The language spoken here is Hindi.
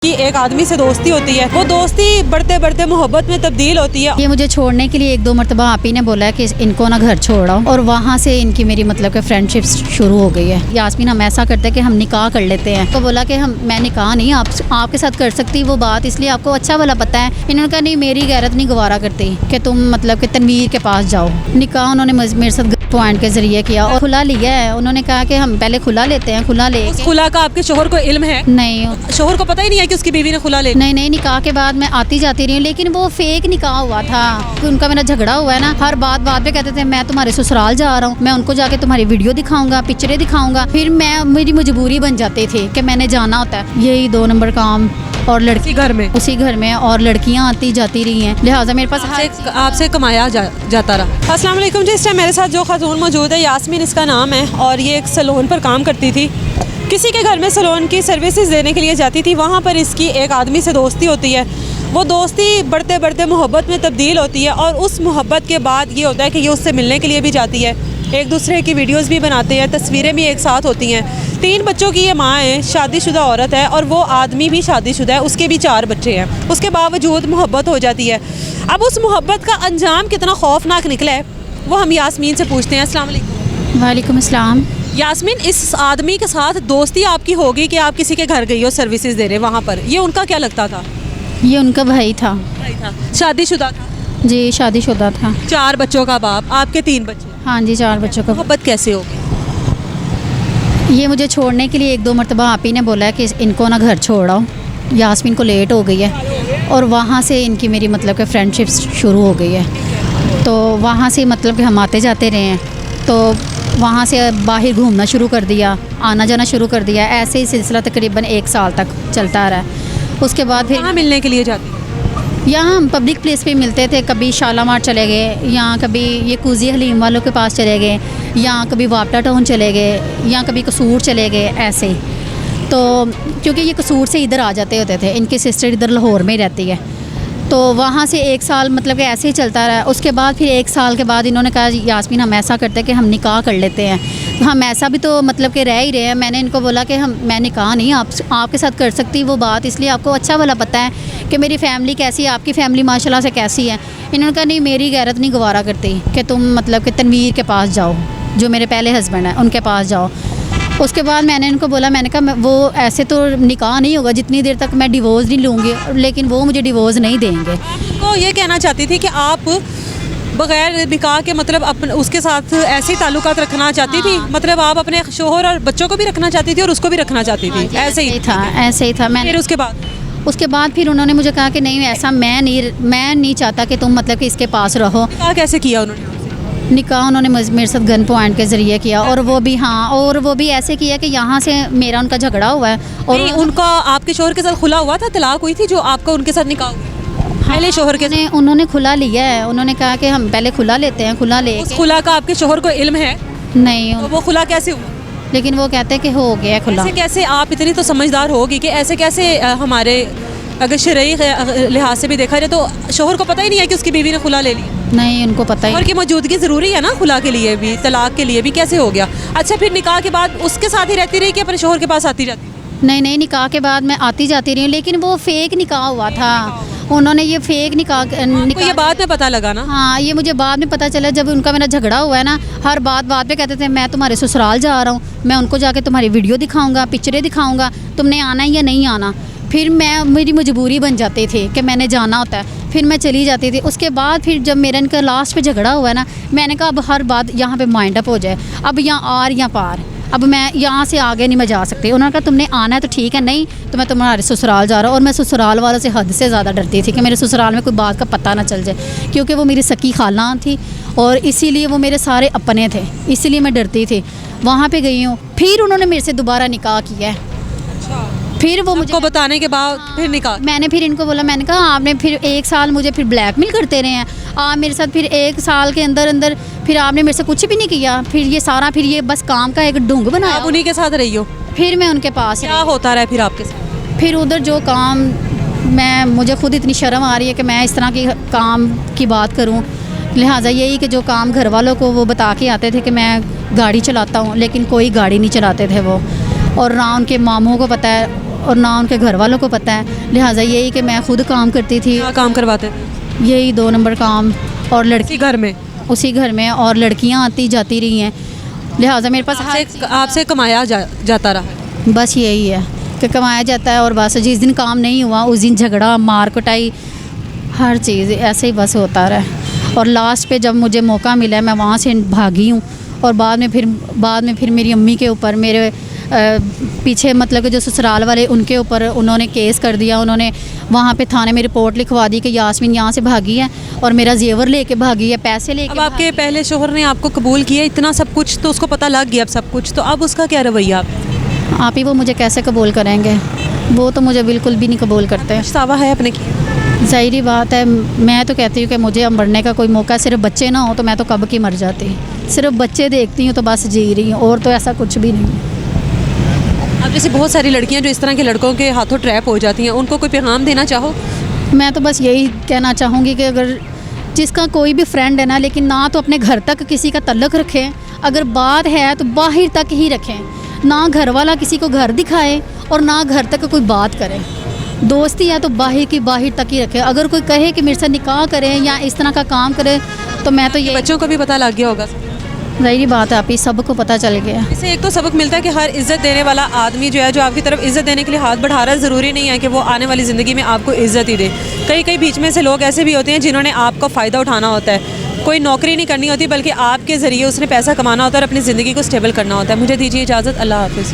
कि एक आदमी से दोस्ती होती है, वो दोस्ती बढ़ते बढ़ते मोहब्बत में तब्दील होती है। ये मुझे छोड़ने के लिए 1-2 मरतबा आप ही ने बोला है कि इनको ना घर छोड़ाओ, और वहाँ से इनकी मेरी मतलब कि फ्रेंडशिप शुरू हो गई है। यास्मीन हम ऐसा करते हैं कि हम निकाह कर लेते हैं, तो बोला कि मैं निकाह नहीं आपके साथ कर सकती वो बात, इसलिए आपको अच्छा वाला पता है। इन्होंने कहा नहीं, मेरी गैरत नहीं गवारा करती कि तुम मतलब कि तनवीर के पास जाओ। निकाह उन्होंने मेरे साथ पॉइंट के जरिए किया और खुला लिया है। उन्होंने कहा कि हम पहले खुला लेते हैं, खुला ले। उस खुला का आपके शोहर को इल्म है? नहीं, शोहर को पता ही नहीं है कि उसकी बीवी ने खुला ले? नहीं, निकाह के बाद मैं आती जाती रही हूँ, लेकिन वो फेक निकाह हुआ था। उनका मेरा झगड़ा हुआ है ना, हर बात पे कहते थे मैं तुम्हारे ससुराल जा रहा हूँ, मैं उनको जाके तुम्हारी वीडियो दिखाऊंगा, पिक्चरें दिखाऊंगा। फिर मेरी मजबूरी बन जाती थी कि मैंने जाना होता है। यही 2 नंबर काम, और लड़की उसी घर में और लड़कियां आती जाती रही हैं, लिहाजा मेरे पास आपसे कमाया जाता रहा। अस्सलाम वालेकुम जी, इस टाइम मेरे साथ जो खातून मौजूद है, यास्मीन इसका नाम है, और ये एक सैलून पर काम करती थी। किसी के घर में सैलून की सर्विसेज देने के लिए जाती थी। वहाँ पर इसकी एक आदमी से दोस्ती होती है। वो दोस्ती बढ़ते बढ़ते मोहब्बत में तब्दील होती है, और उस मोहब्बत के बाद ये होता है कि ये उससे मिलने के लिए भी जाती है, एक दूसरे की वीडियोस भी बनाते हैं, तस्वीरें भी एक साथ होती हैं। 3 बच्चों की ये माँ है, शादीशुदा औरत है, और वो आदमी भी शादीशुदा है, उसके भी 4 बच्चे हैं। उसके बावजूद मोहब्बत हो जाती है। अब उस मोहब्बत का अंजाम कितना खौफनाक निकला है, वो हम यास्मीन से पूछते हैं। अस्सलाम वालेकुम। वालेकुम अस्सलाम। यास्मीन, इस आदमी के साथ दोस्ती आपकी होगी कि आप किसी के घर गई हो सर्विसेज देने, वहाँ पर ये उनका क्या लगता था? ये उनका भाई था। शादीशुदा था? जी, शादीशुदा था। 4 बच्चों का बाप, आपके 3 बच्चे? हाँ जी, 4 बच्चों का। मोहब्बत कैसे होगी? ये मुझे छोड़ने के लिए 1-2 मरतबा आप ही ने बोला है कि इनको ना घर छोड़ाओ। यास्मीन को लेट हो गई है, और वहाँ से इनकी मेरी मतलब कि फ्रेंडशिप शुरू हो गई है। तो वहाँ से मतलब कि हम आते जाते रहे हैं, तो वहाँ से बाहर घूमना शुरू कर दिया, आना जाना शुरू कर दिया। ऐसे ही सिलसिला तकरीबन 1 साल तक चलता रहा है। उसके बाद फिर कहाँ मिलने के लिए जाती? यहाँ हम पब्लिक प्लेस पे मिलते थे। कभी शालामार चले गए, यहाँ कभी ये कूजी हलीम वालों के पास चले गए, यहाँ कभी वापटा टाउन चले गए, यहाँ कभी कसूर चले गए, ऐसे ही। तो क्योंकि ये कसूर से इधर आ जाते होते थे, इनकी सिस्टर इधर लाहौर में रहती है, तो वहाँ से 1 साल मतलब कि ऐसे ही चलता रहा। उसके बाद फिर 1 साल के बाद इन्होंने कहा यास्मीन हम ऐसा करते हैं कि हम निकाह कर लेते हैं। हम ऐसा भी तो मतलब कि रह ही रहे हैं। मैंने इनको बोला कि मैं निकाह नहीं आपके साथ कर सकती वो बात, इसलिए आपको अच्छा वाला पता है कि मेरी फ़ैमिली कैसी है, आपकी फ़ैमिली माशाल्लाह से कैसी है। इन्होंने कहा नहीं, मेरी गैरत नहीं गवारा करती कि तुम मतलब कि तनवीर के पास जाओ, जो मेरे पहले हस्बैंड हैं उनके पास जाओ। उसके बाद मैंने इनको बोला, मैंने कहा वो ऐसे तो निकाह नहीं होगा जितनी देर तक मैं डिवोर्स नहीं लूँगी, लेकिन वो मुझे डिवोर्स नहीं देंगे। तो ये कहना चाहती थी कि आप बगैर निकाह के मतलब उसके साथ ऐसे ताल्लुकात रखना चाहती थी, मतलब आप अपने शोहर और बच्चों को भी रखना चाहती थी और उसको भी रखना चाहती थी? ऐसे ही था। फिर उसके बाद फिर उन्होंने मुझे कहा कि नहीं, ऐसा मैं नहीं चाहता कि तुम मतलब कि इसके पास रहो। निकाह कैसे किया उन्होंने? निकाह उन्होंने मेरे साथ गन पॉइंट के ज़रिए किया, और वो भी ऐसे किया कि यहाँ से मेरा उनका झगड़ा हुआ है। और उनका आपके शोहर के साथ खुला हुआ था, तलाक हुई थी जो आपका उनके साथ निकाह हुआ? पहले शोहर के उन्होंने खुला लिया है। उन्होंने कहा कि हम पहले खुला लेते हैं, खुला ले। उस खुला का आपके शोहर को इल्म है? नहीं। तो वो खुला कैसे हुआ? लेकिन वो कहते हैं कि हो गया खुला। कैसे आप इतनी तो समझदार होगी कि ऐसे कैसे हमारे अगर शरई लिहाज से भी देखा जाए तो शोहर को पता ही नहीं है कि उसकी बीवी ने खुला ले लिया? नहीं, उनको पता ही। और की मौजूदगी ज़रूरी है ना खुला के लिए भी, तलाक के लिए भी। कैसे हो गया? अच्छा, फिर निकाह के बाद उसके साथ ही रहती रही कि अपने शोहर के पास आती जाती? नहीं, निकाह के बाद मैं आती जाती रही हूँ, लेकिन वो फेक निकाह हुआ था। उन्होंने ये फेक निकाह ये बाद में पता लगा ना? हाँ, ये मुझे बाद में पता चला जब उनका मेरा झगड़ा हुआ है ना। हर बात पे कहते थे मैं तुम्हारे ससुराल जा रहा हूँ, मैं उनको जाके तुम्हारी वीडियो दिखाऊंगा, पिक्चरें दिखाऊंगा, तुमने आना है या नहीं आना। फिर मेरी मजबूरी बन जाती थी कि मैंने जाना होता है, फिर मैं चली जाती थी। उसके बाद फिर जब मेरा इनका लास्ट पे झगड़ा हुआ है ना, मैंने कहा अब हर बात यहाँ पे माइंड अप हो जाए, अब यहाँ आर या पार, अब मैं यहाँ से आगे नहीं मैं जा सकती। उन्होंने कहा तुमने आना है तो ठीक है, नहीं तो मैं तुम्हारे ससुराल जा रहा हूँ। और मैं ससुराल वालों से हद से ज़्यादा डरती थी कि मेरे ससुराल में कोई बात का पता ना चल जाए, क्योंकि वो मेरी सकी खाला थी और इसीलिए वो मेरे सारे अपने थे, इसीलिए मैं डरती थी। वहाँ पर गई हूँ, फिर उन्होंने मेरे से दोबारा निकाह किया है। फिर वो मुझे बताने के बाद फिर निकाह। मैंने फिर इनको बोला, मैंने कहा आपने फिर 1 साल मुझे फिर ब्लैकमेल करते रहे हैं आप मेरे साथ, फिर 1 साल के अंदर फिर आपने मेरे से कुछ भी नहीं किया। फिर ये बस काम का एक ढोंग बनाया। आप उन्हीं के साथ रही हो? फिर मैं उनके पास। क्या होता रहा फिर आपके साथ? फिर उधर जो काम, मुझे खुद इतनी शर्म आ रही है कि मैं इस तरह की काम की बात करूँ। लिहाजा यही कि जो काम घर वालों को वो बता के आते थे कि मैं गाड़ी चलाता हूँ, लेकिन कोई गाड़ी नहीं चलाते थे वो, और ना उनके मामों को पता है। और ना उनके घर वालों को पता है। लिहाजा यही कि मैं खुद काम करती थी, क्या काम करवाते हैं यही 2 नंबर काम, और इसी लड़की घर में? उसी घर में, और लड़कियां आती जाती रही हैं। लिहाजा मेरे पास आपसे कमाया जाता रहा? बस यही है कि कमाया जाता है, और बस जिस दिन काम नहीं हुआ उस दिन झगड़ा, मार कुटाई, हर चीज़ ऐसे ही बस होता रहा। और लास्ट पे जब मुझे मौका मिला है मैं वहाँ से भागी हूँ, और बाद में फिर मेरी अम्मी के ऊपर, मेरे पीछे मतलब कि जो ससुराल वाले उनके ऊपर उन्होंने केस कर दिया। उन्होंने वहाँ पे थाने में रिपोर्ट लिखवा दी कि यास्मीन यहाँ से भागी है और मेरा जेवर लेके भागी है, पैसे लेके। अब आपके पहले शोहर ने आपको कबूल किया इतना सब कुछ, तो उसको पता लग गया अब सब कुछ, तो अब उसका क्या रवैया? आप ही वो मुझे कैसे कबूल करेंगे? वो तो मुझे बिल्कुल भी नहीं कबूल करते। पछतावा है अपने की? ज़ाहिरी बात है, मैं तो कहती हूँ कि मुझे अब मरने का कोई मौका, सिर्फ बच्चे ना हो तो मैं तो कब की मर जाती। सिर्फ बच्चे देखती हूँ तो बस जी रही हूँ, और तो ऐसा कुछ भी नहीं। अब जैसे बहुत सारी लड़कियां जो इस तरह के लड़कों के हाथों ट्रैप हो जाती हैं, उनको कोई पैगाम देना चाहो? मैं तो बस यही कहना चाहूँगी कि अगर जिसका कोई भी फ्रेंड है ना, लेकिन ना तो अपने घर तक किसी का तल्लक रखें, अगर बात है तो बाहर तक ही रखें, ना घर वाला किसी को घर दिखाए और ना घर तक कोई बात करे। दोस्ती है तो बाहर तक ही रखें। अगर कोई कहे कि मेरे से निकाह करें या इस तरह का काम करें, तो मैं तो ये, बच्चों को भी पता लग गया होगा? ज़ाहिर बात है, आप ही सबको पता चल गया। इससे एक तो सबक मिलता है कि हर इज़्ज़त देने वाला आदमी जो है, जो आपकी तरफ इज़्ज़त देने के लिए हाथ बढ़ा रहा है, ज़रूरी नहीं है कि वो आने वाली ज़िंदगी में आपको इज़्ज़त ही दे। कई बीच में से लोग ऐसे भी होते हैं जिन्होंने आपका फ़ायदा उठाना होता है। कोई नौकरी नहीं करनी होती, बल्कि आपके ज़रिए उसने पैसा कमाना होता है और अपनी ज़िंदगी को स्टेबल करना होता है। मुझे दीजिए इजाज़त, अल्लाह हाफ़िज़।